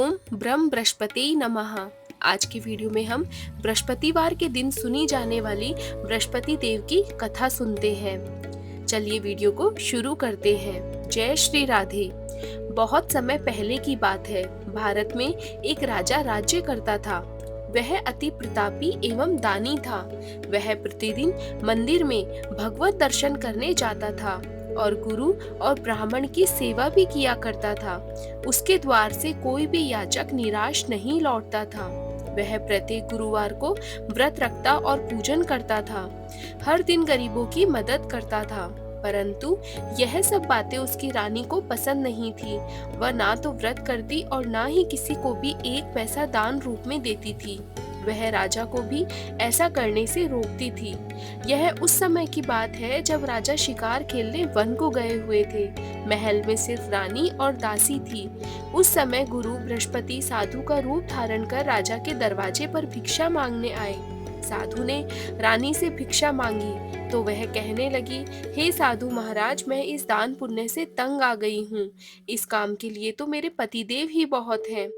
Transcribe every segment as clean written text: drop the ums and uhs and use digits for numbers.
ओम ब्रह्म बृहस्पति नमः। आज की वीडियो में हम बृहस्पतिवार के दिन सुनी जाने वाली बृहस्पति देव की कथा सुनते हैं। चलिए वीडियो को शुरू करते हैं। जय श्री राधे। बहुत समय पहले की बात है। भारत में एक राजा राज्य करता था। वह अति प्रतापी एवं दानी था। वह प्रतिदिन मंदिर में भगवत दर्शन करने जाता था और गुरु और ब्राह्मण की सेवा भी किया करता था। उसके द्वार से कोई भी याचक निराश नहीं लौटता था। वह प्रत्येक गुरुवार को व्रत रखता और पूजन करता था। हर दिन गरीबों की मदद करता था। परंतु यह सब बातें उसकी रानी को पसंद नहीं थी। वह ना तो व्रत करती और ना ही किसी को भी एक पैसा दान रूप में देती थी। वह राजा को भी ऐसा करने से रोकती थी। यह उस समय की बात है जब राजा शिकार खेलने वन को गए हुए थे। महल में सिर्फ रानी और दासी थी। उस समय गुरु बृहस्पति साधु का रूप धारण कर राजा के दरवाजे पर भिक्षा मांगने आए। साधु ने रानी से भिक्षा मांगी तो वह कहने लगी, हे साधु महाराज, मैं इस दान पुण्य से तंग आ गई हूँ। इस काम के लिए तो मेरे पतिदेव ही बहुत हैं।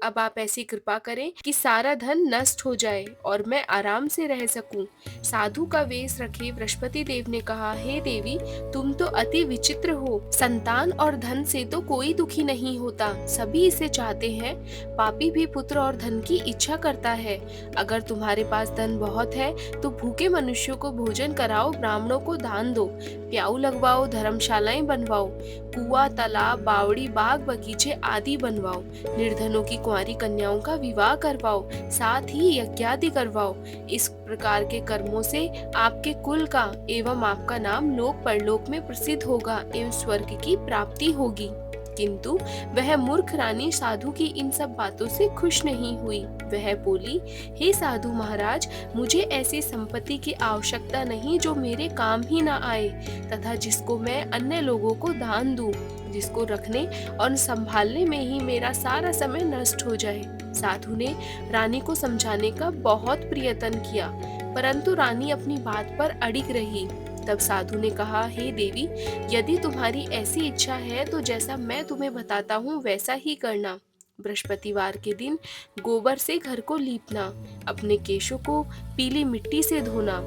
अब आप ऐसी कृपा करें कि सारा धन नष्ट हो जाए और मैं आराम से रह सकूं। साधु का वेश रखे बृहस्पति देव ने कहा, हे देवी, तुम तो अति विचित्र हो। संतान और धन से तो कोई दुखी नहीं होता, सभी इसे चाहते हैं। पापी भी पुत्र और धन की इच्छा करता है। अगर तुम्हारे पास धन बहुत है तो भूखे मनुष्यों को भोजन कराओ, ब्राह्मणों को दान दो, प्याऊ लगवाओ, धर्मशालाएं बनवाओ, कुआं, तालाब, बावड़ी, बाग बगीचे आदि बनवाओ, निर्धनों की कुंवारी कन्याओं का विवाह करवाओ, साथ ही यज्ञादि करवाओ। इस प्रकार के कर्मों से आपके कुल का एवं आपका नाम लोक परलोक में प्रसिद्ध होगा एवं स्वर्ग की प्राप्ति होगी। किंतु वह मूर्ख रानी साधु की इन सब बातों से खुश नहीं हुई। वह बोली, हे साधु महाराज, मुझे ऐसी संपत्ति की आवश्यकता नहीं जो मेरे काम ही ना आए तथा जिसको मैं अन्य लोगों को दान दूं, जिसको रखने और संभालने में ही मेरा सारा समय नष्ट हो जाए। साधु ने रानी को समझाने का बहुत प्रयत्न किया, परंतु रानी अपनी बात पर अड़िग रही। तब साधु ने कहा, हे देवी, यदि तुम्हारी ऐसी इच्छा है तो जैसा मैं तुम्हें बताता हूँ वैसा ही करना। बृहस्पतिवार के दिन गोबर से घर को लीपना, अपने केशों को पीली मिट्टी से धोना,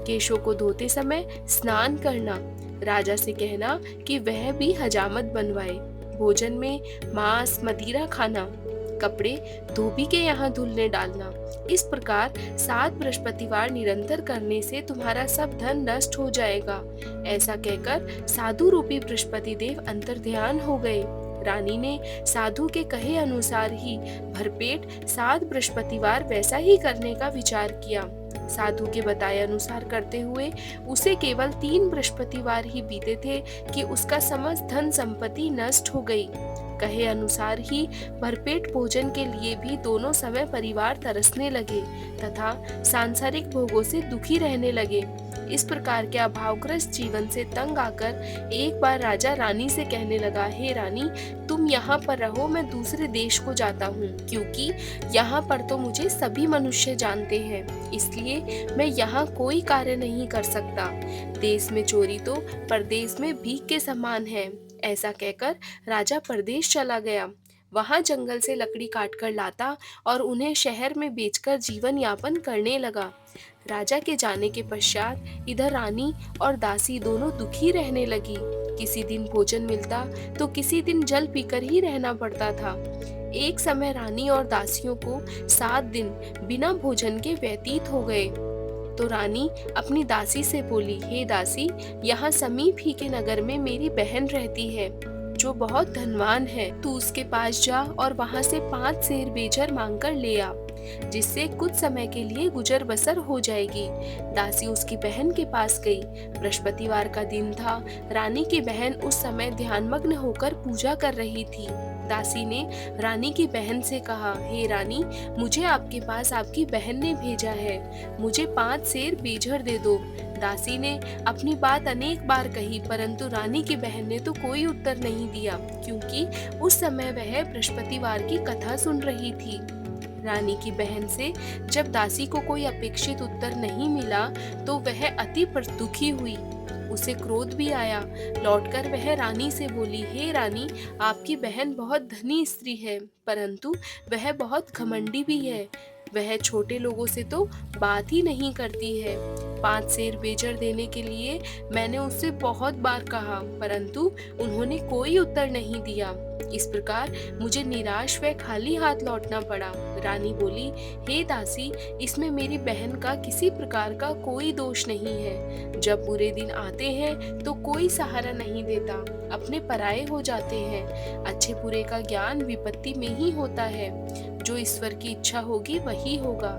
केशों को धोते समय स्नान करना, राजा से कहना कि वह भी हजामत बनवाए, भोजन में मांस मदिरा खाना, कपड़े धोबी के यहाँ धुलने डालना। इस प्रकार 7 बृहस्पतिवार निरंतर करने से तुम्हारा सब धन नष्ट हो जाएगा। ऐसा कहकर साधु रूपी बृहस्पति देव अंतर्ध्यान हो गए। रानी ने साधु के कहे अनुसार ही भरपेट 7 बृहस्पतिवार वैसा ही करने का विचार किया। साधु के बताए अनुसार करते हुए उसे केवल 3 बृहस्पतिवार ही बीते थे कि उसका समस्त धन संपत्ति नष्ट हो गई। कहे अनुसार ही भरपेट भोजन के लिए भी दोनों समय परिवार तरसने लगे तथा सांसारिक भोगों से दुखी रहने लगे। इस प्रकार के अभावग्रस्त जीवन से तंग आकर एक बार राजा रानी से कहने लगा, हे रानी, तुम यहाँ पर रहो, मैं दूसरे देश को जाता हूँ, क्योंकि यहाँ पर तो मुझे सभी मनुष्य जानते हैं, इसलिए मैं यहाँ कोई कार्य नहीं कर सकता। देश में चोरी तो परदेश में भीख के समान है। ऐसा कहकर राजा परदेश चला गया। वहां जंगल से लकड़ी काटकर लाता और उन्हें शहर में बेचकर जीवन यापन करने लगा। राजा के जाने के पश्चात इधर रानी और दासी दोनों दुखी रहने लगी। किसी दिन भोजन मिलता तो किसी दिन जल पीकर ही रहना पड़ता था। एक समय रानी और दासियों को 7 दिन बिना भोजन के व्यतीत हो गए। तो रानी अपनी दासी से बोली, हे दासी, यहाँ समीप ही के नगर में मेरी बहन रहती है जो बहुत धनवान है। तू उसके पास जा और वहाँ से 5 सेर बेजर मांगकर ले आ, जिससे कुछ समय के लिए गुजर बसर हो जाएगी। दासी उसकी बहन के पास गई। बृहस्पतिवार का दिन था। रानी की बहन उस समय ध्यानमग्न होकर पूजा कर रही थी। दासी ने रानी की बहन से कहा, हे रानी, मुझे आपके पास आपकी बहन ने भेजा है, मुझे 5 सेर बेजर दे दो। दासी ने अपनी बात अनेक बार कही, परंतु रानी की बहन ने तो कोई उत्तर नहीं दिया, क्योंकि उस समय वह बृहस्पतिवार की कथा सुन रही थी। रानी की बहन से जब दासी को कोई अपेक्षित उत्तर नहीं मिला तो वह अति दुखी हुई। उसे क्रोध भी आया। लौटकर वह रानी से बोली, हे रानी, आपकी बहन बहुत धनी स्त्री है, परंतु वह बहुत घमंडी भी है। वह छोटे लोगों से तो बात ही नहीं करती है। 5 सेर बेजर देने के लिए मैंने उससे बहुत बार कहा, परंतु उन्होंने कोई उत्तर नहीं दिया। इस प्रकार मुझे निराश व खाली हाथ लौटना पड़ा। रानी बोली, हे दासी, इसमें मेरी बहन का किसी प्रकार का कोई दोष नहीं है। जब बुरे दिन आते हैं तो कोई सहारा नहीं देता, अपने पराये हो जाते हैं। अच्छे बुरे का ज्ञान विपत्ति में ही होता है। जो ईश्वर की इच्छा होगी वही होगा।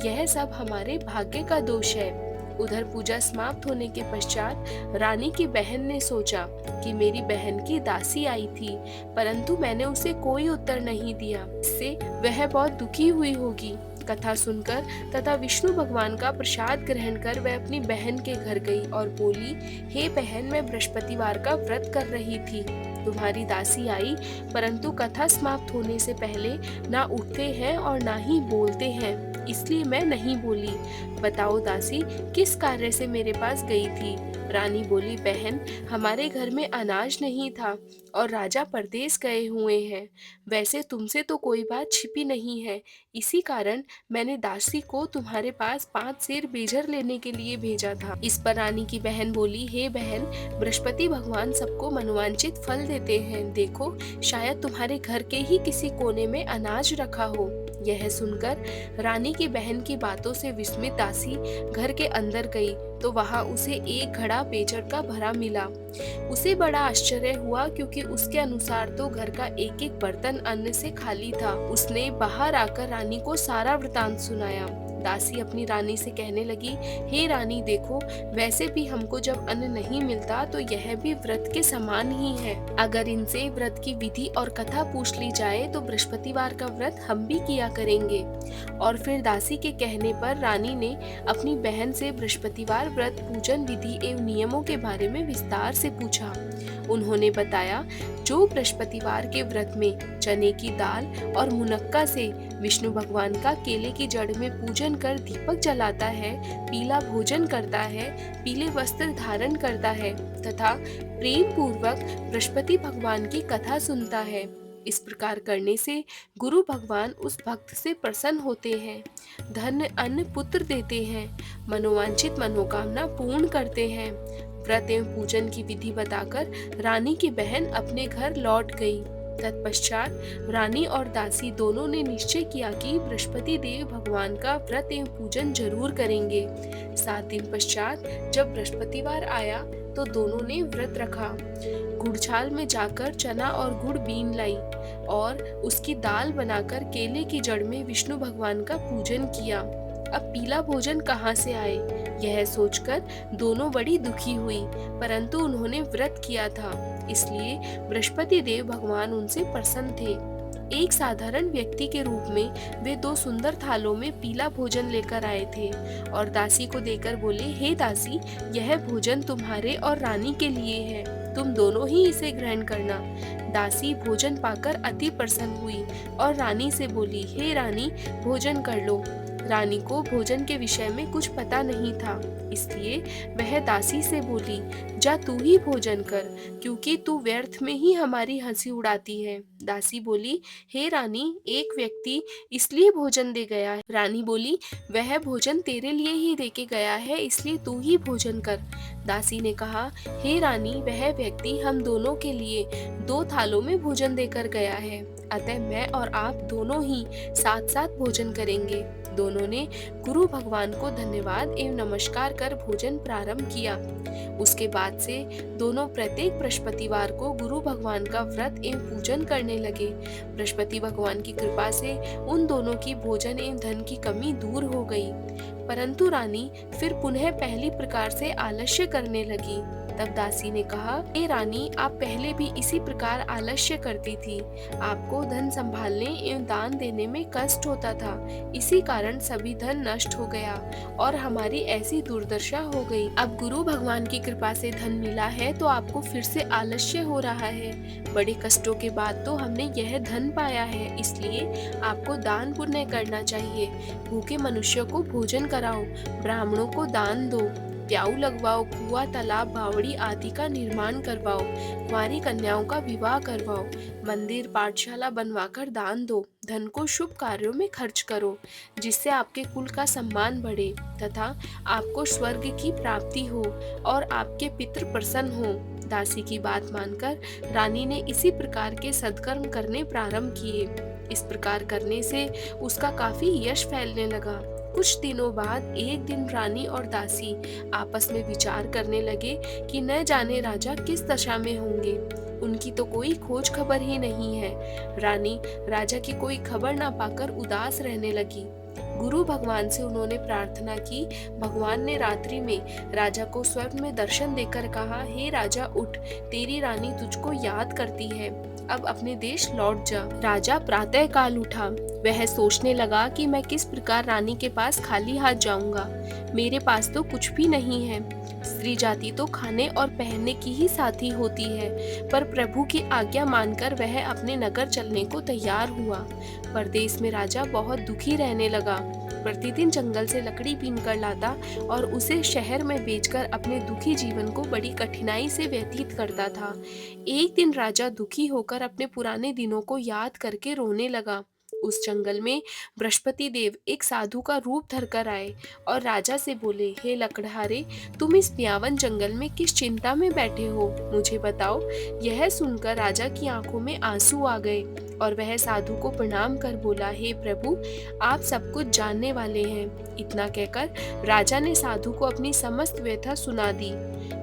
यह सब हमारे भाग्य का दोष है। उधर पूजा समाप्त होने के पश्चात रानी की बहन ने सोचा कि मेरी बहन की दासी आई थी, परंतु मैंने उसे कोई उत्तर नहीं दिया। इससे वह बहुत दुखी हुई होगी। कथा सुनकर तथा विष्णु भगवान का प्रसाद ग्रहण कर वह अपनी बहन के घर गई और बोली, हे बहन, मैं बृहस्पतिवार का व्रत कर रही थी। तुम्हारी दासी आई, परंतु कथा समाप्त होने से पहले ना उठते हैं और ना ही बोलते हैं, इसलिए मैं नहीं बोली। बताओ दासी, किस कार्य से मेरे पास गई थी? रानी बोली, बहन, हमारे घर में अनाज नहीं था और राजा परदेश गए हुए हैं। वैसे तुमसे तो कोई बात छिपी नहीं है, इसी कारण मैंने दासी को तुम्हारे पास 5 सेर बेजर लेने के लिए भेजा था। इस पर रानी की बहन बोली, हे बहन, बृहस्पति भगवान सबको मनोवांछित फल देते हैं। देखो, शायद तुम्हारे घर के ही किसी कोने में अनाज रखा हो। यह सुनकर रानी की बहन की बातों से विस्मित दासी घर के अंदर गई तो वहां उसे एक घड़ा बेजर का भरा मिला। उसे बड़ा आश्चर्य हुआ, क्योंकि उसके अनुसार तो घर का एक एक बर्तन अन्न से खाली था। उसने बाहर आकर रानी को सारा वृतांत सुनाया। दासी अपनी रानी से कहने लगी, हे रानी, देखो, वैसे भी हमको जब अन्न नहीं मिलता तो यह भी व्रत के समान ही है। अगर इनसे व्रत की विधि और कथा पूछ ली जाए तो बृहस्पतिवार का व्रत हम भी किया करेंगे। और फिर दासी के कहने पर रानी ने अपनी बहन से बृहस्पतिवार व्रत पूजन विधि एवं नियमों के बारे में विस्तार से पूछा। उन्होंने बताया, जो बृहस्पतिवार के व्रत में चने की दाल और मुनक्का से विष्णु भगवान का केले की जड़ में पूजन कर दीपक जलाता है, पीला भोजन करता है, पीले वस्त्र धारण करता है तथा प्रेम पूर्वक बृहस्पति भगवान की कथा सुनता है, इस प्रकार करने से गुरु भगवान उस भक्त से प्रसन्न होते हैं, धन अन्न पुत्र देते हैं, मनोवांछित मनोकामना पूर्ण करते हैं। व्रत एवं पूजन की विधि बताकर रानी की बहन अपने घर लौट गई। तत्पश्चात रानी और दासी दोनों ने निश्चय किया कि बृहस्पति देव भगवान का व्रत एवं पूजन जरूर करेंगे। 7 दिन पश्चात जब बृहस्पतिवार आया तो दोनों ने व्रत रखा। गुड़छाल में जाकर चना और गुड़ बीन लाई और उसकी दाल बनाकर केले की जड़ में विष्णु भगवान का पूजन किया। अब पीला भोजन कहाँ से आए, यह सोचकर दोनों बड़ी दुखी हुई, परंतु उन्होंने व्रत किया था, इसलिए बृहस्पति देव भगवान उनसे प्रसन्न थे। एक साधारण व्यक्ति के रूप में वे 2 सुंदर थालों में पीला भोजन लेकर आए थे और दासी को देकर बोले, हे दासी, यह भोजन तुम्हारे और रानी के लिए है, तुम दोनों ही इसे ग्रहण करना। दासी भोजन पाकर अति प्रसन्न हुई और रानी से बोली, हे रानी, भोजन कर लो। रानी को भोजन के विषय में कुछ पता नहीं था, इसलिए वह दासी से बोली, जा तू ही भोजन कर, क्योंकि तू व्यर्थ में ही हमारी हंसी उड़ाती है। दासी बोली, हे रानी, एक व्यक्ति इसलिए भोजन दे गया है। रानी बोली, वह भोजन तेरे लिए ही दे के गया है, इसलिए तू ही भोजन कर। दासी ने कहा, हे रानी, वह व्यक्ति हम दोनों के लिए 2 थालों में भोजन देकर गया है, अतः मैं और आप दोनों ही साथ साथ भोजन करेंगे। दोनों ने गुरु भगवान को धन्यवाद एवं नमस्कार कर भोजन प्रारंभ किया। उसके बाद से दोनों प्रत्येक बृहस्पतिवार को गुरु भगवान का व्रत एवं पूजन करने लगे। बृहस्पति भगवान की कृपा से उन दोनों की भोजन एवं धन की कमी दूर हो गई। परंतु रानी फिर पुनः पहली प्रकार से आलस्य करने लगी। तब दासी ने कहा, हे रानी, आप पहले भी इसी प्रकार आलस्य करती थी। आपको धन संभालने एवं दान देने में कष्ट होता था, इसी कारण सभी धन नष्ट हो गया और हमारी ऐसी दुर्दशा हो गई। अब गुरु भगवान की कृपा से धन मिला है तो आपको फिर से आलस्य हो रहा है। बड़े कष्टों के बाद तो हमने यह धन पाया है, इसलिए आपको दान पुण्य करना चाहिए। भूखे मनुष्यों को भोजन कराओ, ब्राह्मणों को दान दो, प्याऊ लगवाओ, कुआं, तालाब, बावड़ी आदि का निर्माण करवाओ, कुंवारी कन्याओं का विवाह करवाओ, मंदिर पाठशाला बनवाकर दान दो, धन को शुभ कार्यों में खर्च करो, जिससे आपके कुल का सम्मान बढ़े तथा आपको स्वर्ग की प्राप्ति हो और आपके पितृ प्रसन्न हो। दासी की बात मानकर रानी ने इसी प्रकार के सत्कर्म करने प्रारंभ किए। इस प्रकार करने से उसका काफी यश फैलने लगा। कुछ दिनों बाद एक दिन रानी और दासी आपस में विचार करने लगे कि न जाने राजा किस दशा में होंगे। उनकी तो कोई खोज खबर ही नहीं है। रानी राजा की कोई खबर ना पाकर उदास रहने लगी। गुरु भगवान से उन्होंने प्रार्थना की। भगवान ने रात्रि में राजा को स्वप्न में दर्शन देकर कहा, हे राजा उठ, तेरी रानी तुझको याद करती है, अब अपने देश लौट जा। राजा प्रातः काल उठा। वह सोचने लगा कि मैं किस प्रकार रानी के पास खाली हाथ जाऊंगा। मेरे पास तो कुछ भी नहीं है। स्त्री जाति तो खाने और पहनने की ही साथी होती है। पर प्रभु की आज्ञा मानकर वह अपने नगर चलने को तैयार हुआ। परदेश में राजा बहुत दुखी रहने लगा। प्रतिदिन जंगल से लकड़ी बीन कर लाता और उसे शहर में बेचकर अपने दुखी जीवन को बड़ी कठिनाई से व्यतीत करता था। एक दिन राजा दुखी होकर अपने पुराने दिनों को याद करके रोने लगा। उस जंगल में बृहस्पति देव एक साधु का रूप धरकर आए और राजा से बोले, हे लकड़हारे, तुम इस भयावन जंगल में किस चिंता में बैठे हो, मुझे बताओ। यह सुनकर राजा की आंखों में आंसू आ गए और वह साधु को प्रणाम कर बोला, हे प्रभु, आप सब कुछ जानने वाले हैं। इतना कहकर राजा ने साधु को अपनी समस्त व्यथा सुना दी।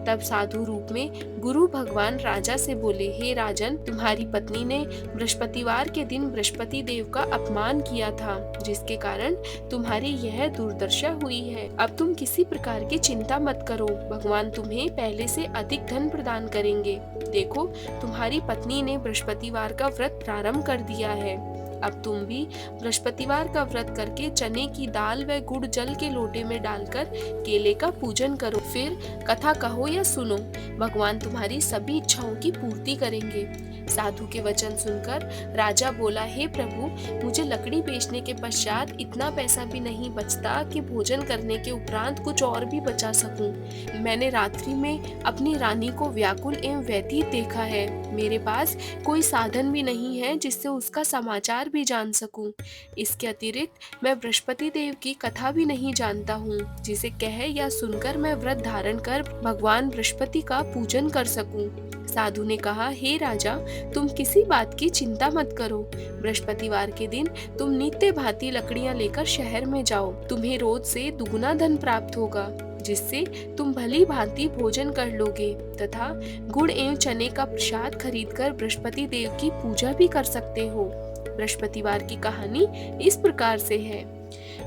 तब साधु रूप में गुरु भगवान राजा से बोले, हे राजन, तुम्हारी पत्नी ने बृहस्पतिवार के दिन बृहस्पति देव का अपमान किया था, जिसके कारण तुम्हारी यह दुर्दशा हुई है। अब तुम किसी प्रकार की चिंता मत करो, भगवान तुम्हें पहले से अधिक धन प्रदान करेंगे। देखो, तुम्हारी पत्नी ने बृहस्पतिवार का व्रत प्रारंभ कर दिया है। अब तुम भी बृहस्पतिवार का व्रत करके चने की दाल व गुड़ जल के लोटे में डालकर केले का पूजन करो। फिर कथा कहो या सुनो, भगवान तुम्हारी सभी इच्छाओं की पूर्ति करेंगे। साधु के वचन सुनकर राजा बोला, हे प्रभु, मुझे लकड़ी बेचने के पश्चात इतना पैसा भी नहीं बचता कि भोजन करने के उपरांत कुछ और भी बचा सकूं। मैंने रात्रि में अपनी रानी को व्याकुल एवं व्यतीत देखा है। मेरे पास कोई साधन भी नहीं है जिससे उसका समाचार भी जान सकूं। इसके अतिरिक्त मैं बृहस्पति देव की कथा भी नहीं जानता हूँ, जिसे कह या सुनकर मैं व्रत धारण कर भगवान बृहस्पति का पूजन कर सकूं। साधु ने कहा, हे राजा, तुम किसी बात की चिंता मत करो। बृहस्पतिवार के दिन तुम नित्य भांति लकड़ियां लेकर शहर में जाओ। तुम्हें रोज से दुगुना धन प्राप्त होगा, जिससे तुम भली भांति भोजन कर लोगे तथा गुड़ एवं चने का प्रसाद खरीदकर बृहस्पति देव की पूजा भी कर सकते हो। बृहस्पतिवार की कहानी इस प्रकार से है।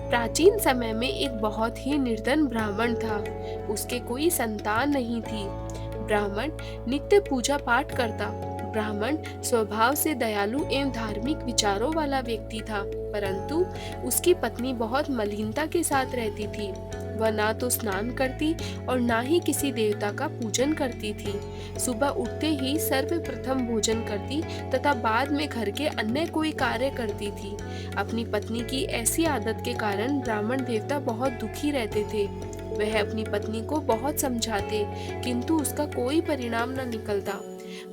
प्राचीन समय में एक बहुत ही निर्धन ब्राह्मण था। उसके कोई संतान नहीं थी। ब्राह्मण नित्य पूजा पाठ करता। ब्राह्मण स्वभाव से दयालु एवं धार्मिक विचारों वाला व्यक्ति था, परंतु उसकी पत्नी बहुत मलिनता के साथ रहती थी। वह ना तो स्नान करती और ना ही किसी देवता का पूजन करती थी। सुबह उठते ही सर्वप्रथम भोजन करती तथा बाद में घर के अन्य कोई कार्य करती थी। अपनी पत्नी की ऐसी आदत के कारण ब्राह्मण देवता बहुत दुखी रहते थे। वह अपनी पत्नी को बहुत समझाते, किंतु उसका कोई परिणाम न निकलता।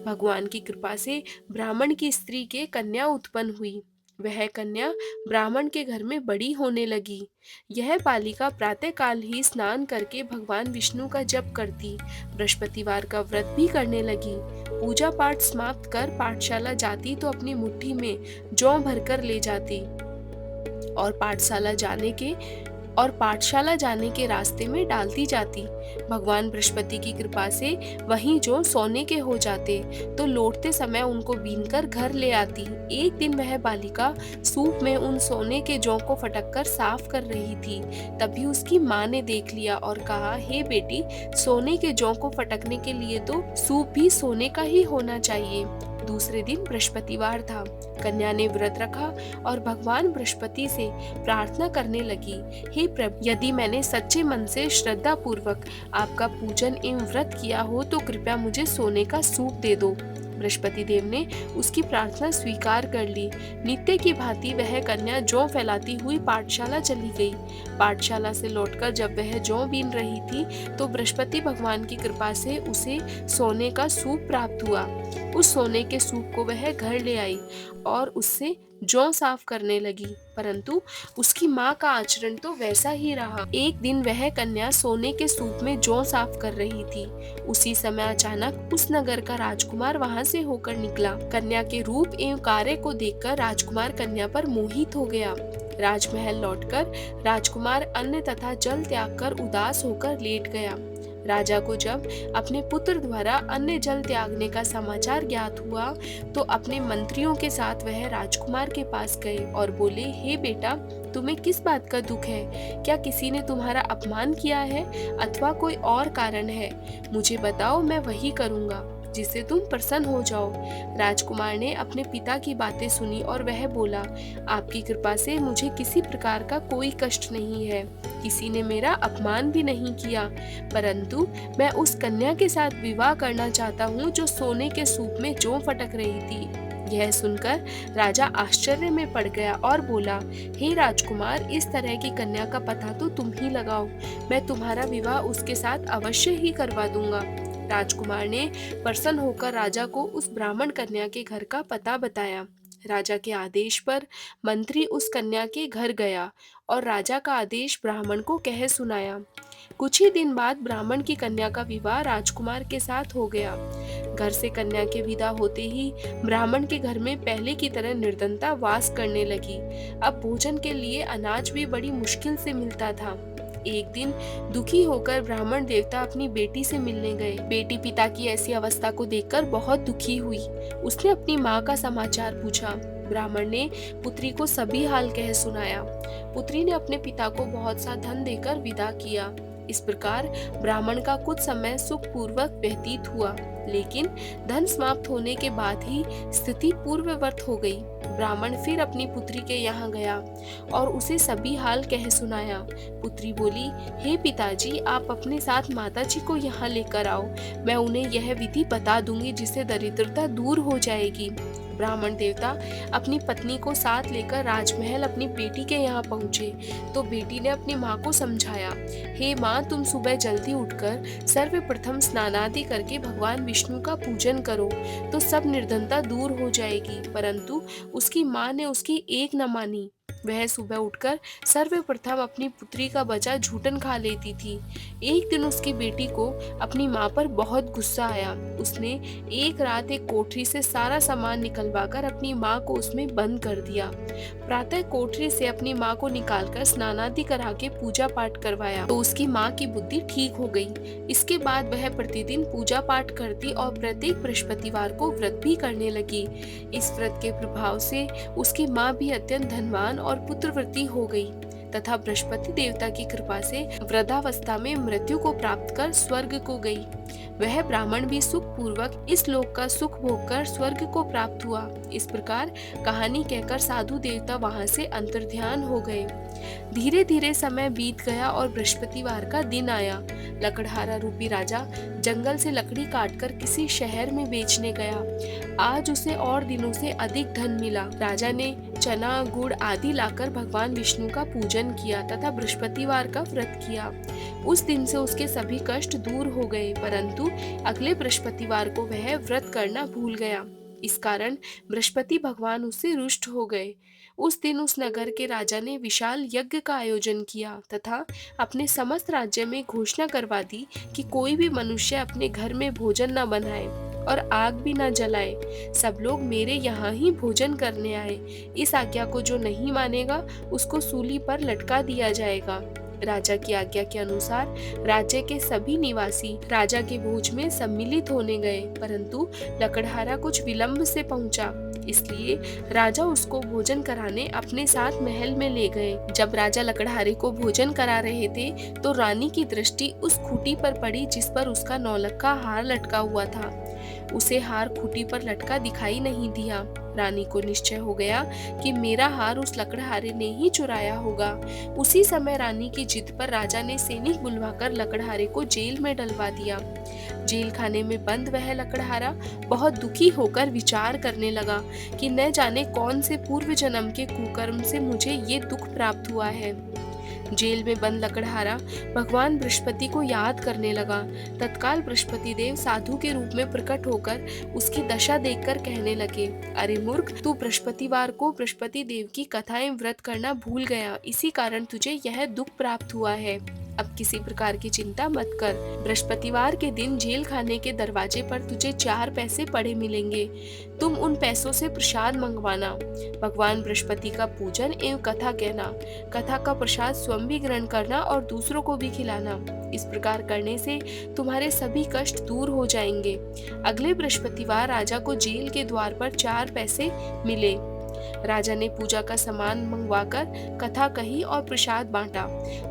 भगवान की कृपा से ब्राह्मण की स्त्री के कन्या उत्पन्न हुई। वह कन्या ब्राह्मण के घर में बड़ी होने लगी। यह बालिका प्रातः काल ही स्नान करके भगवान विष्णु का जप करती, बृहस्पतिवार का व्रत भी करने लगी। पूजा पाठ समाप्त कर पाठशाला जाती तो अपनी मुट्ठी में जौ भरकर ले जाती और पाठशाला जाने के रास्ते में डालती जाती। भगवान बृहस्पति की कृपा से वहीं जो सोने के हो जाते तो लौटते समय उनको बीनकर घर ले आती। एक दिन वह बालिका सूप में उन सोने के जौ को फटककर साफ कर रही थी। तभी उसकी माँ ने देख लिया और कहा, हे बेटी, सोने के जौ को फटकने के लिए तो सूप भी सोने का ही होना चाहिए। दूसरे दिन बृहस्पतिवार था। कन्या ने व्रत रखा और भगवान बृहस्पति से प्रार्थना करने लगी, हे प्रभु, यदि मैंने सच्चे मन से श्रद्धा पूर्वक आपका पूजन एवं व्रत किया हो तो कृपया मुझे सोने का सूप दे दो। बृहस्पति देव ने उसकी प्रार्थना स्वीकार कर ली। नित्य की भांति वह कन्या जौ फैलाती हुई पाठशाला चली गई। पाठशाला से लौटकर जब वह जौ बीन रही थी तो बृहस्पति भगवान की कृपा से उसे सोने का सूप प्राप्त हुआ। उस सोने के सूप को वह घर ले आई और उससे जौ साफ करने लगी, परंतु उसकी माँ का आचरण तो वैसा ही रहा। एक दिन वह कन्या सोने के सूप में जौ साफ कर रही थी। उसी समय अचानक उस नगर का राजकुमार वहां से होकर निकला। कन्या के रूप एवं कार्य को देखकर राजकुमार कन्या पर मोहित हो गया। राजमहल लौटकर राजकुमार अन्न तथा जल त्याग कर उदास होकर लेट गया। राजा को जब अपने पुत्र द्वारा अन्न जल त्यागने का समाचार ज्ञात हुआ तो अपने मंत्रियों के साथ वह राजकुमार के पास गए और बोले, हे बेटा, तुम्हें किस बात का दुख है? क्या किसी ने तुम्हारा अपमान किया है अथवा कोई और कारण है? मुझे बताओ, मैं वही करूँगा जिससे तुम प्रसन्न हो जाओ। राजकुमार ने अपने पिता की बातें सुनी और वह बोला, आपकी कृपा से मुझे किसी प्रकार का कोई कष्ट नहीं है। किसी ने मेरा अपमान भी नहीं किया, परंतु मैं उस कन्या के साथ विवाह करना चाहता हूँ जो सोने के सूप में जौ फटक रही थी। यह सुनकर राजा आश्चर्य में पड़ गया और बोला, हे राजकुमार, इस तरह की कन्या का पता तो तुम ही लगाओ। मैं तुम्हारा विवाह उसके साथ अवश्य ही करवा दूंगा। राजकुमार ने प्रसन्न होकर राजा को उस ब्राह्मण कन्या के घर का पता बताया। राजा के आदेश पर मंत्री उस कन्या के घर गया और राजा का आदेश ब्राह्मण को कह सुनाया। कुछ ही दिन बाद ब्राह्मण की कन्या का विवाह राजकुमार के साथ हो गया। घर से कन्या के विदा होते ही ब्राह्मण के घर में पहले की तरह निर्धनता वास करने लगी। अब भोजन के लिए अनाज भी बड़ी मुश्किल से मिलता था। एक दिन दुखी होकर ब्राह्मण देवता अपनी बेटी से मिलने गए। बेटी पिता की ऐसी अवस्था को देखकर बहुत दुखी हुई। उसने अपनी माँ का समाचार पूछा। ब्राह्मण ने पुत्री को सभी हाल कह सुनाया। पुत्री ने अपने पिता को बहुत सा धन देकर विदा किया। इस प्रकार ब्राह्मण का कुछ समय सुखपूर्वक व्यतीत हुआ, लेकिन धन समाप्त होने के बाद ही स्थिति पूर्ववत हो गई। ब्राह्मण फिर अपनी पुत्री के यहाँ गया और उसे सभी हाल कह सुनाया। पुत्री बोली, हे पिताजी, आप अपने साथ माताजी को यहाँ लेकर आओ। मैं उन्हें यह विधि बता दूंगी जिससे दरिद्रता दूर हो जाएगी। ब्राह्मण देवता अपनी पत्नी को साथ लेकर राजमहल अपनी बेटी के यहाँ पहुँचे तो बेटी ने अपनी माँ को समझाया, हे माँ, तुम सुबह जल्दी उठकर सर्वप्रथम स्नानादि करके भगवान विष्णु का पूजन करो तो सब निर्धनता दूर हो जाएगी। परंतु उसकी माँ ने उसकी एक न मानी। वह सुबह उठकर सर्वप्रथम अपनी पुत्री का बचा झूठन खा लेती थी। एक दिन उसकी बेटी को अपनी माँ पर बहुत गुस्सा आया। उसने एक रात एक कोठरी से सारा सामान निकलवाकर अपनी माँ को उसमें बंद कर दिया। प्रातः कोठरी से अपनी माँ को निकालकर स्नानादि करा के पूजा पाठ करवाया तो उसकी माँ की बुद्धि ठीक हो गई। इसके बाद वह प्रतिदिन पूजा पाठ करती और प्रत्येक बृहस्पतिवार को व्रत भी करने लगी। इस व्रत के प्रभाव से उसकी माँ भी अत्यंत धनवान और पुत्रवती हो गई तथा बृहस्पति देवता की कृपा से वृद्धावस्था में मृत्यु को प्राप्त कर स्वर्ग को गई। वह ब्राह्मण भी सुख पूर्वक इस लोक का सुख भोग कर स्वर्ग को प्राप्त हुआ। इस प्रकार कहानी कहकर साधु देवता वहां से अंतर्ध्यान हो गए। धीरे धीरे समय बीत गया और बृहस्पतिवार का दिन आया। लकड़हारा रूपी राजा जंगल से लकड़ी काटकर किसी शहर में बेचने गया। आज उसे और दिनों से अधिक धन मिला। राजा ने चना, गुड़ आदि लाकर भगवान विष्णु का पूजन किया तथा बृहस्पतिवार का व्रत किया। उस दिन से उसके सभी कष्ट दूर हो गए, परंतु अगले बृहस्पतिवार को वह व्रत करना भूल गया। इस कारण बृहस्पति भगवान उससे रुष्ट हो गए। उस दिन उस नगर के राजा ने विशाल यज्ञ का आयोजन किया तथा अपने समस्त राज्य में घोषणा करवा दी कि कोई भी मनुष्य अपने घर में भोजन न बनाए और आग भी न जलाए। सब लोग मेरे यहाँ ही भोजन करने आए। इस आज्ञा को जो नहीं मानेगा उसको सूली पर लटका दिया जाएगा। राजा की आज्ञा के अनुसार राज्य के सभी निवासी राजा के भोज में सम्मिलित होने गए, परंतु लकड़हारा कुछ विलंब से पहुंचा, इसलिए राजा उसको भोजन कराने अपने साथ महल में ले गए। जब राजा लकड़हारे को भोजन करा रहे थे तो रानी की दृष्टि उस खूंटी पर पड़ी जिस पर उसका नौलखा हार लटका हुआ था। उसे हार खूंटी पर लटका दिखाई नहीं दिया। रानी को निश्चय हो गया कि मेरा हार उस लकड़हारे ने ही चुराया होगा। उसी समय रानी की जिद पर राजा ने सैनिक बुलवाकर लकड़हारे को जेल में डलवा दिया। जेल खाने में बंद वह लकड़हारा बहुत दुखी होकर विचार करने लगा कि न जाने कौन से पूर्व जन्म के कुकर्म से मुझे ये दुख प्राप्त हुआ है। जेल में बंद लकड़हारा भगवान बृहस्पति को याद करने लगा। तत्काल बृहस्पति देव साधु के रूप में प्रकट होकर उसकी दशा देखकर कहने लगे, अरे मूर्ख, तू बृहस्पतिवार को बृहस्पति देव की कथाएं व्रत करना भूल गया, इसी कारण तुझे यह दुख प्राप्त हुआ है। अब किसी प्रकार की चिंता मत कर। बृहस्पतिवार के दिन जेल खाने के दरवाजे पर तुझे 4 पैसे पड़े मिलेंगे। तुम उन पैसों से प्रसाद मंगवाना। भगवान बृहस्पति का पूजन एवं कथा कहना। कथा का प्रसाद स्वयं भी ग्रहण करना और दूसरों को भी खिलाना। इस प्रकार करने से तुम्हारे सभी कष्ट दूर हो जाएंगे। अगले बृहस्पतिवार राजा को जेल के द्वार पर 4 पैसे मिले। राजा ने पूजा का सामान मंगवाकर कथा कही और प्रसाद बांटा।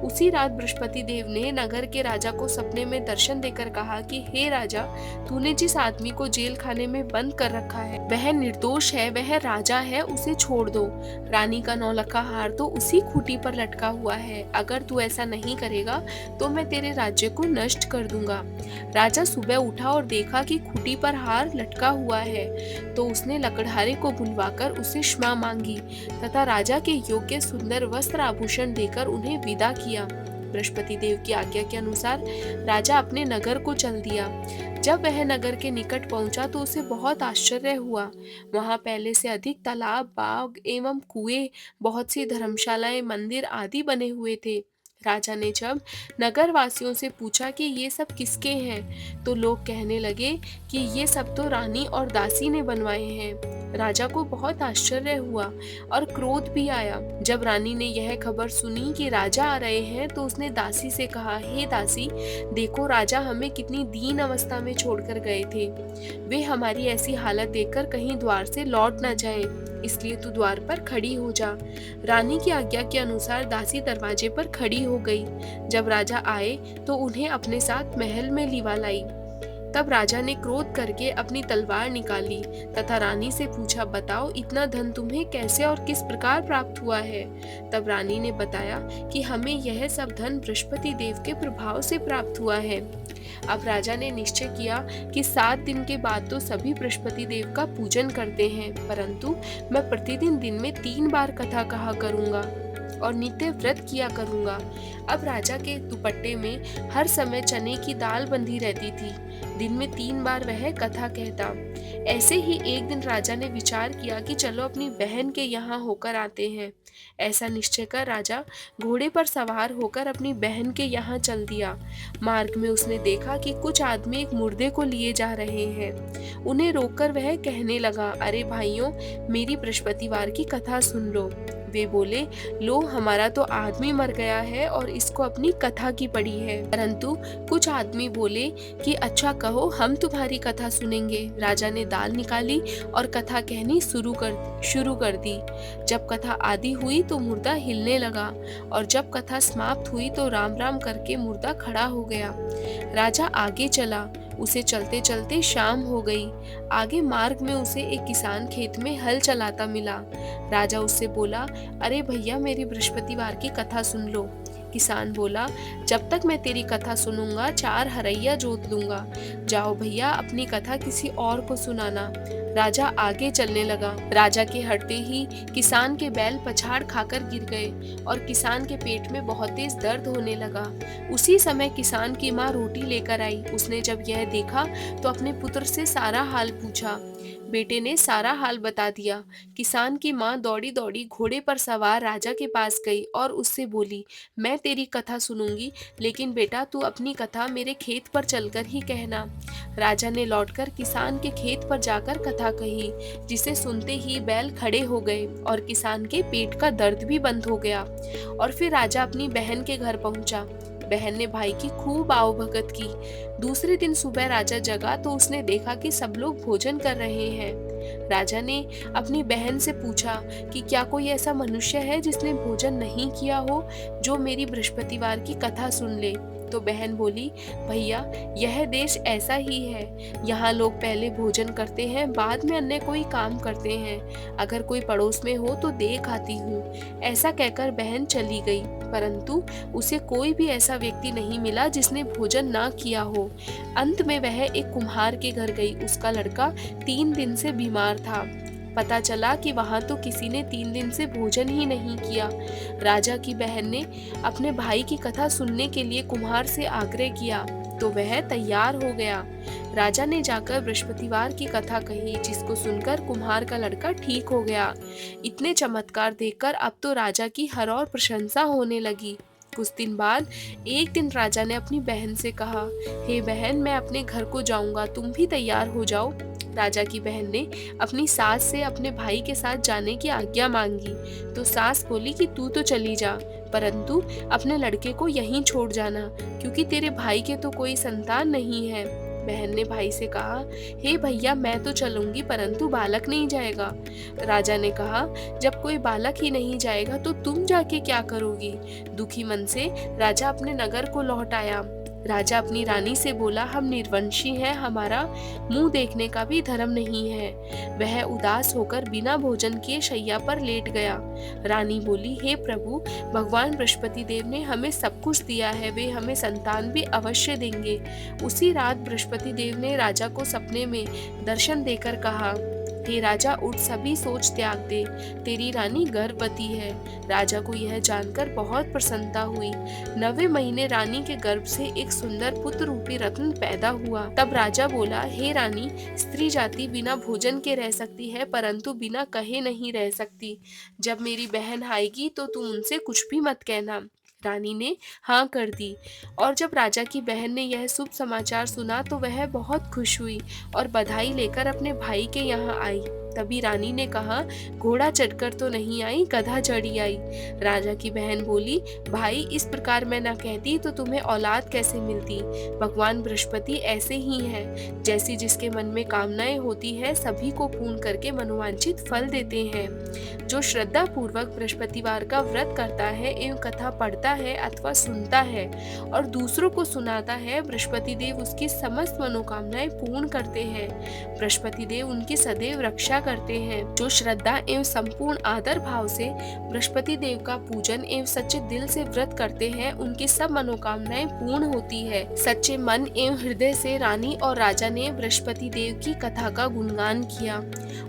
उसी रात बृहस्पति देव ने नगर के राजा को सपने में दर्शन देकर कहा कि हे राजा, तूने जिस आदमी को जेल खाने में बंद कर रखा है वह निर्दोष है, वह राजा है, उसे छोड़ दो। रानी का नौलखा हार तो उसी खूंटी पर लटका हुआ है। अगर तू ऐसा नहीं करेगा तो मैं तेरे राज्य को नष्ट कर दूंगा। राजा सुबह उठा और देखा कि खूंटी पर हार लटका हुआ है, तो उसने लकड़हारे को बुलवाकर उससे क्षमा मांगी तथा राजा के योग्य सुंदर वस्त्र आभूषण देकर उन्हें विदा किया। बृहस्पति देव की आज्ञा के अनुसार राजा अपने नगर को चल दिया। जब वह नगर के निकट पहुंचा तो उसे बहुत आश्चर्य हुआ। वहां पहले से अधिक तालाब, बाग एवं कुएं, बहुत सी धर्मशालाएं, मंदिर आदि बने हुए थे। राजा ने जब नगर वासियों से पूछा कि ये सब किसके हैं, तो लोग कहने लगे कि ये सब तो रानी और दासी ने बनवाए हैं। राजा को बहुत आश्चर्य हुआ और क्रोध भी आया। जब रानी ने यह खबर सुनी कि राजा आ रहे हैं तो उसने दासी से कहा, हे दासी, देखो राजा हमें कितनी दीन अवस्था में छोड़कर गए थे। वे हमारी ऐसी हालत देखकर कहीं द्वार से लौट न जाएं, इसलिए तू द्वार पर खड़ी हो जा। रानी की आज्ञा के अनुसार दासी दरवाजे पर खड़ी हो गई। जब राजा आए तो उन्हें अपने साथ महल में लिवा लाई। तब राजा ने क्रोध करके अपनी तलवार निकाली तथा रानी से पूछा, बताओ इतना धन तुम्हें कैसे और किस प्रकार प्राप्त हुआ है। तब रानी ने बताया कि हमें यह सब धन बृहस्पति देव के प्रभाव से प्राप्त हुआ है। अब राजा ने निश्चय किया कि 7 दिन के बाद तो सभी बृहस्पति देव का पूजन करते हैं, परंतु मैं प्रतिदिन दिन में 3 बार कथा कहा करूंगा और नित्य व्रत किया करूंगा। अब राजा के दुपट्टे में हर समय चने की दाल बंधी रहती थी। दिन में 3 बार वह कथा कहता। ऐसे ही एक दिन राजा ने विचार किया कि चलो अपनी बहन के यहाँ होकर आते हैं। ऐसा निश्चय कर राजा घोड़े पर सवार होकर अपनी बहन के यहाँ चल दिया। मार्ग में उसने देखा कि कुछ आदमी एक मुर्दे को लिए जा रहे हैं। उन्हें रोककर वह कहने लगा, अरे भाइयों, मेरी बृहस्पतिवार की कथा सुन लो। वे बोले, लो, हमारा तो आदमी मर गया है और इसको अपनी कथा की पड़ी है। परंतु कुछ आदमी बोले कि अच्छा कहो, हम तुम्हारी कथा सुनेंगे। राजा ने दाल निकाली और कथा कहनी शुरू कर दी। जब कथा आदि हुई तो मुर्दा हिलने लगा और जब कथा समाप्त हुई तो राम राम करके मुर्दा खड़ा हो गया। राजा आगे चला। उसे चलते चलते शाम हो गई। आगे मार्ग में उसे एक किसान खेत में हल चलाता मिला। राजा उससे बोला, अरे भैया, मेरी बृहस्पतिवार की कथा सुन लो। किसान बोला, जब तक मैं तेरी कथा सुनूंगा 4 हरैया जोत लूंगा। जाओ भैया, अपनी कथा किसी और को सुनाना। राजा आगे चलने लगा। राजा के हटते ही किसान के बैल पछाड़ खाकर गिर गए और किसान के पेट में बहुत तेज दर्द होने लगा। उसी समय किसान की माँ रोटी लेकर आई। उसने जब यह देखा तो अपने पुत्र से सारा हाल पूछा। बेटे ने सारा हाल बता दिया। किसान की माँ दौड़ी दौड़ी घोड़े पर सवार राजा के पास गई और उससे बोली, मैं तेरी कथा सुनूंगी, लेकिन बेटा तू अपनी कथा मेरे खेत पर चलकर ही कहना। राजा ने लौटकर किसान के खेत पर जाकर कथा कही, जिसे सुनते ही बैल खड़े हो गए और किसान के पेट का दर्द भी बंद हो गया। और फिर राजा अपनी बहन के घर पहुंचा। बहन ने भाई की खूब आवभगत की। दूसरे दिन सुबह राजा जगा तो उसने देखा कि सब लोग भोजन कर रहे हैं। राजा ने अपनी बहन से पूछा कि क्या कोई ऐसा मनुष्य है जिसने भोजन नहीं किया हो, जो मेरी बृहस्पतिवार की कथा सुन ले। तो बहन बोली, भैया यह देश ऐसा ही है, यहाँ लोग पहले भोजन करते हैं, बाद में अन्य कोई काम करते हैं। अगर कोई पड़ोस में हो तो देख आती हूँ। ऐसा कहकर बहन चली गई, परंतु उसे कोई भी ऐसा व्यक्ति नहीं मिला जिसने भोजन ना किया हो। अंत में वह एक कुम्हार के घर गई। उसका लड़का 3 दिन से बीमार था। पता चला कि वहां तो किसी ने 3 दिन से भोजन ही नहीं किया। राजा की बहन ने अपने भाई की कथा सुनने के लिए कुम्हार से आग्रह किया, तो वह तैयार हो गया। राजा ने जाकर बृहस्पतिवार की कथा कही, जिसको सुनकर कुम्हार का लड़का ठीक हो गया। इतने चमत्कार देखकर अब तो राजा की हर ओर प्रशंसा होने लगी। कुछ दिन बाद एक दिन राजा ने अपनी बहन से कहा, हे बहन, मैं अपने घर को जाऊंगा, तुम भी तैयार हो जाओ। राजा की बहन ने अपनी सास से अपने भाई के साथ जाने की आज्ञा मांगी, तो सास बोली कि तू तो चली जा, परंतु अपने लड़के को यहीं छोड़ जाना, क्योंकि तेरे भाई के तो कोई संतान नहीं है। बहन ने भाई से कहा, हे भैया, मैं तो चलूंगी, परंतु बालक नहीं जाएगा। राजा ने कहा, जब कोई बालक ही नहीं जाएगा तो तुम जाके क्या करोगी? दुखी मन से राजा अपने नगर को लौट आया। राजा अपनी रानी से बोला, हम निर्वंशी हैं, हमारा मुंह देखने का भी धर्म नहीं है। वह उदास होकर बिना भोजन किए शैया पर लेट गया। रानी बोली, हे प्रभु, भगवान बृहस्पति देव ने हमें सब कुछ दिया है, वे हमें संतान भी अवश्य देंगे। उसी रात बृहस्पति देव ने राजा को सपने में दर्शन देकर कहा, हे राजा, उठ, सभी सोच त्याग दे, तेरी रानी गर्भवती है। राजा को यह जानकर बहुत प्रसन्नता हुई। 9वें महीने रानी के गर्भ से एक सुंदर पुत्र रूपी रत्न पैदा हुआ। तब राजा बोला, हे रानी, स्त्री जाति बिना भोजन के रह सकती है, परंतु बिना कहे नहीं रह सकती। जब मेरी बहन आएगी तो तुम उनसे कुछ भी मत कहना। रानी ने हाँ कर दी, और जब राजा की बहन ने यह शुभ समाचार सुना तो वह बहुत खुश हुई और बधाई लेकर अपने भाई के यहाँ आई। तभी रानी ने कहा, घोड़ा चढ़कर तो नहीं आई, गधा चढ़ी आई। राजा की बहन बोली, भाई, इस प्रकार मैं ना कहती तो तुम्हें औलाद कैसे मिलती? भगवान बृहस्पति ऐसे ही हैं, जैसी जिसके मन में कामनाएं होती है, सभी को पूर्ण करके मनोवांछित फल देते हैं। जो श्रद्धा पूर्वक बृहस्पतिवार का व्रत करता है एवं कथा पढ़ता है अथवा सुनता है और दूसरों को सुनाता है, बृहस्पति देव उसकी समस्त मनोकामनाएं पूर्ण करते हैं। बृहस्पति देव उनकी सदैव रक्षा करते हैं। जो श्रद्धा एवं संपूर्ण आदर भाव से बृहस्पति देव का पूजन एवं सच्चे दिल से व्रत करते हैं, उनकी सब मनोकामनाएं पूर्ण होती है। सच्चे मन एवं हृदय से रानी और राजा ने बृहस्पति देव की कथा का गुणगान किया।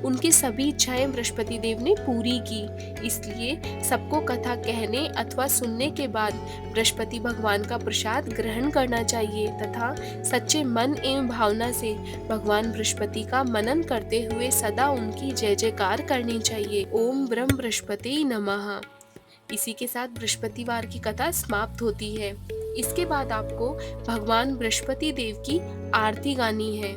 उनकी सभी इच्छाएं बृहस्पति देव ने पूरी की। इसलिए सबको कथा कहने अथवा सुनने के बाद बृहस्पति भगवान का प्रसाद ग्रहण करना चाहिए तथा सच्चे मन एवं भावना से भगवान बृहस्पति का मनन करते हुए सदा उनकी जय जयकार करनी चाहिए। ओम ब्रह्म बृहस्पति नमः। इसी के साथ बृहस्पतिवार की कथा समाप्त होती है। इसके बाद आपको भगवान बृहस्पति देव की आरती गानी है।